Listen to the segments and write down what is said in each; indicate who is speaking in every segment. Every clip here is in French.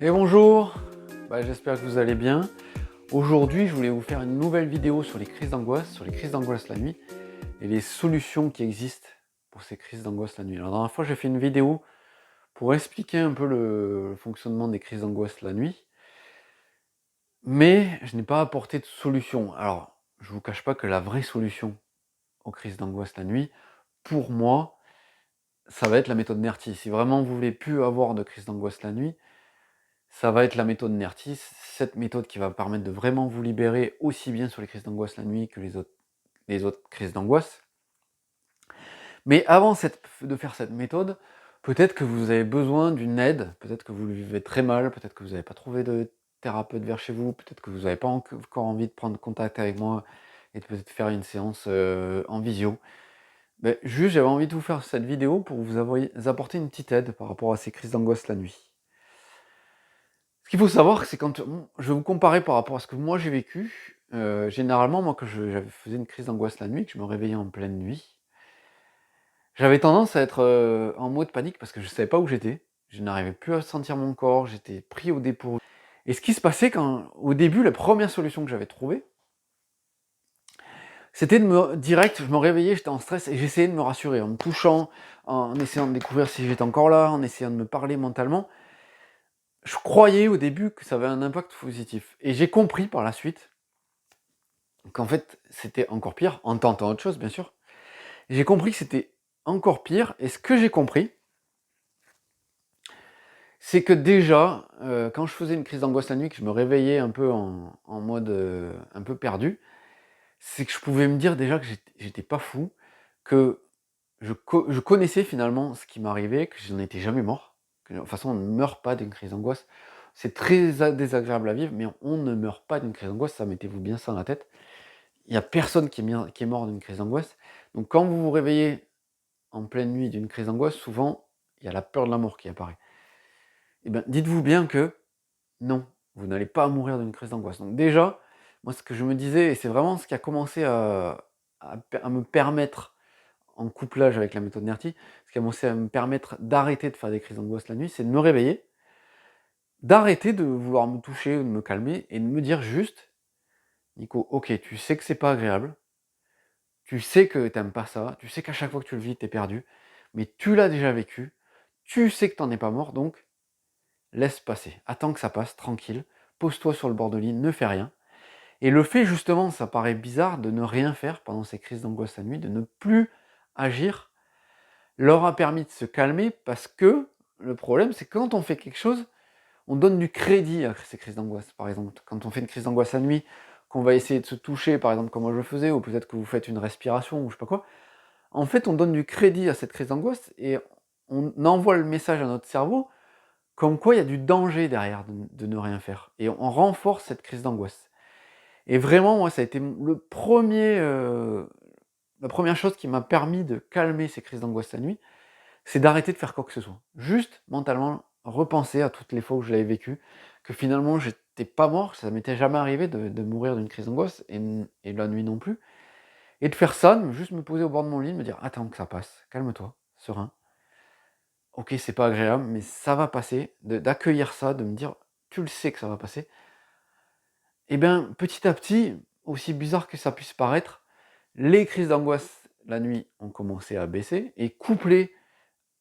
Speaker 1: Et bonjour, j'espère que vous allez bien. Aujourd'hui, je voulais vous faire une nouvelle vidéo sur les crises d'angoisse la nuit et les solutions qui existent pour ces crises d'angoisse la nuit. Alors, la dernière fois, j'ai fait une vidéo pour expliquer un peu le fonctionnement des crises d'angoisse la nuit, mais je n'ai pas apporté de solution. Alors, je vous cache pas que la vraie solution aux crises d'angoisse la nuit, pour moi, ça va être la méthode NERTI. Si vraiment vous voulez plus avoir de crise d'angoisse la nuit, ça va être la méthode NERTI, cette méthode qui va permettre de vraiment vous libérer aussi bien sur les crises d'angoisse la nuit que les autres crises d'angoisse. Mais avant de faire cette méthode, peut-être que vous avez besoin d'une aide, peut-être que vous le vivez très mal, peut-être que vous n'avez pas trouvé de thérapeute vers chez vous, peut-être que vous n'avez pas encore envie de prendre contact avec moi et de peut-être faire une séance en visio. Juste, j'avais envie de vous faire cette vidéo pour vous apporter une petite aide par rapport à ces crises d'angoisse la nuit. Ce qu'il faut savoir, c'est quand je vais vous comparer par rapport à ce que moi j'ai vécu. Généralement, moi, quand j'avais faisais une crise d'angoisse la nuit, que je me réveillais en pleine nuit, j'avais tendance à être en mode panique parce que je savais pas où j'étais. Je n'arrivais plus à sentir mon corps, j'étais pris au dépourvu. Et ce qui se passait au début, la première solution que j'avais trouvée, c'était je me réveillais, j'étais en stress et j'essayais de me rassurer en me touchant, en essayant de découvrir si j'étais encore là, en essayant de me parler mentalement. Je croyais au début que ça avait un impact positif. Et j'ai compris par la suite qu'en fait, c'était encore pire, en tentant autre chose, bien sûr. J'ai compris que c'était encore pire, et ce que j'ai compris, c'est que déjà, quand je faisais une crise d'angoisse la nuit, que je me réveillais un peu en mode un peu perdu, c'est que je pouvais me dire déjà que j'étais pas fou, que je connaissais finalement ce qui m'arrivait, que je n'en étais jamais mort, que de toute façon on ne meurt pas d'une crise d'angoisse. C'est très désagréable à vivre, mais on ne meurt pas d'une crise d'angoisse, ça mettez-vous bien ça dans la tête. Il n'y a personne qui est mort d'une crise d'angoisse. Donc quand vous vous réveillez en pleine nuit d'une crise d'angoisse, souvent, il y a la peur de la mort qui apparaît. Et bien, dites-vous bien que non, vous n'allez pas mourir d'une crise d'angoisse. Donc déjà, moi ce que je me disais, et c'est vraiment ce qui a commencé à me permettre, en couplage avec la méthode NERTI, ce qui a commencé à me permettre d'arrêter de faire des crises d'angoisse la nuit, c'est de me réveiller, d'arrêter de vouloir me toucher ou de me calmer, et de me dire juste, Nico, ok, tu sais que c'est pas agréable, tu sais que t'aimes pas ça, tu sais qu'à chaque fois que tu le vis, t'es perdu, mais tu l'as déjà vécu, tu sais que t'en es pas mort, donc laisse passer. Attends que ça passe, tranquille, pose-toi sur le bord de lit, ne fais rien. Et le fait justement, ça paraît bizarre, de ne rien faire pendant ces crises d'angoisse la nuit, de ne plus agir, leur a permis de se calmer parce que le problème, c'est que quand on fait quelque chose, on donne du crédit à ces crises d'angoisse. Par exemple, quand on fait une crise d'angoisse la nuit, qu'on va essayer de se toucher, par exemple, comme moi je le faisais, ou peut-être que vous faites une respiration, ou je sais pas quoi, en fait, on donne du crédit à cette crise d'angoisse et on envoie le message à notre cerveau comme quoi il y a du danger derrière de ne rien faire. Et on renforce cette crise d'angoisse. Et vraiment, moi, ça a été la première chose qui m'a permis de calmer ces crises d'angoisse la nuit, c'est d'arrêter de faire quoi que ce soit. Juste, mentalement, repenser à toutes les fois où je l'avais vécu, que finalement, j'étais pas mort, ça m'était jamais arrivé de mourir d'une crise d'angoisse, et la nuit non plus. Et de faire ça, de juste me poser au bord de mon lit, de me dire: «Attends que ça passe, calme-toi, serein. OK, c'est pas agréable, mais ça va passer», d'accueillir ça, de me dire: «Tu le sais que ça va passer». Et bien, petit à petit, aussi bizarre que ça puisse paraître, les crises d'angoisse la nuit ont commencé à baisser et couplées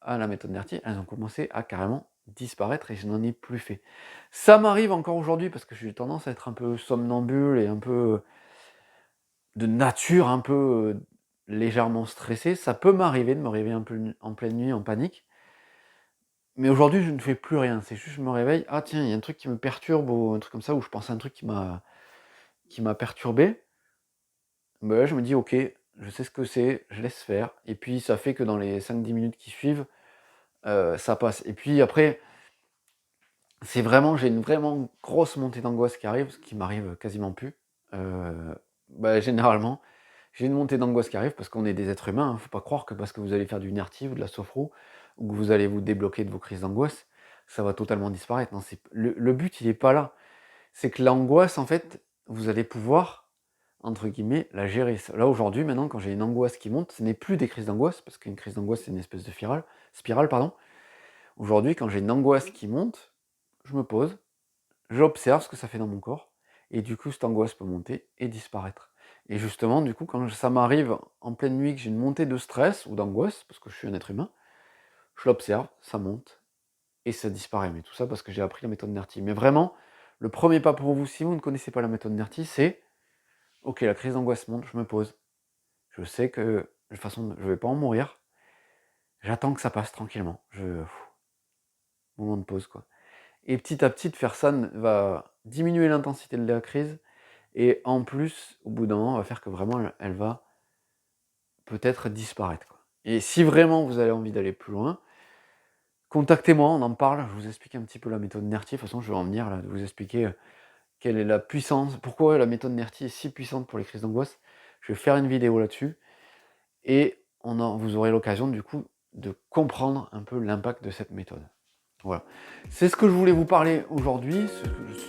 Speaker 1: à la méthode NERTI, elles ont commencé à carrément disparaître et je n'en ai plus fait. Ça m'arrive encore aujourd'hui parce que j'ai tendance à être un peu somnambule et un peu de nature un peu légèrement stressé. Ça peut m'arriver de me réveiller un peu en pleine nuit en panique. Mais aujourd'hui, je ne fais plus rien. C'est juste, je me réveille, ah tiens, il y a un truc qui me perturbe ou un truc comme ça, où je pense à un truc qui m'a perturbé. Ben là, je me dis, ok, je sais ce que c'est, je laisse faire. Et puis, ça fait que dans les 5-10 minutes qui suivent, ça passe. Et puis après, j'ai une vraiment grosse montée d'angoisse qui arrive, ce qui m'arrive quasiment plus. Généralement, j'ai une montée d'angoisse qui arrive parce qu'on est des êtres humains, hein. Faut pas croire que parce que vous allez faire du NERTI ou de la sophro, ou que vous allez vous débloquer de vos crises d'angoisse, ça va totalement disparaître. Non, le but, il est pas là. C'est que l'angoisse, en fait, vous allez pouvoir, entre guillemets, la gérer. Là, aujourd'hui, maintenant, quand j'ai une angoisse qui monte, ce n'est plus des crises d'angoisse, parce qu'une crise d'angoisse, c'est une espèce de spirale, pardon. Aujourd'hui, quand j'ai une angoisse qui monte, je me pose, j'observe ce que ça fait dans mon corps, et du coup, cette angoisse peut monter et disparaître. Et justement, du coup, quand ça m'arrive en pleine nuit que j'ai une montée de stress ou d'angoisse, parce que je suis un être humain, je l'observe, ça monte, et ça disparaît. Mais tout ça parce que j'ai appris la méthode NERTI. Mais vraiment, le premier pas pour vous, si vous ne connaissez pas la méthode NERTI, c'est, ok, la crise d'angoisse monte, je me pose. Je sais que, de toute façon, je ne vais pas en mourir. J'attends que ça passe tranquillement. Moment de pause, quoi. Et petit à petit, de faire ça va diminuer l'intensité de la crise. Et en plus, au bout d'un moment, va faire que vraiment, elle va peut-être disparaître, quoi. Et si vraiment vous avez envie d'aller plus loin, contactez-moi, on en parle. Je vous explique un petit peu la méthode NERTI. De toute façon, je vais en venir là, de vous expliquer quelle est la puissance, pourquoi la méthode NERTI est si puissante pour les crises d'angoisse. Je vais faire une vidéo là-dessus. Et vous aurez l'occasion, du coup, de comprendre un peu l'impact de cette méthode. Voilà. C'est ce que je voulais vous parler aujourd'hui,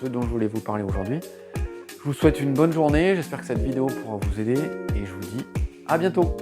Speaker 1: ce dont je voulais vous parler aujourd'hui. Je vous souhaite une bonne journée, j'espère que cette vidéo pourra vous aider et je vous dis à bientôt.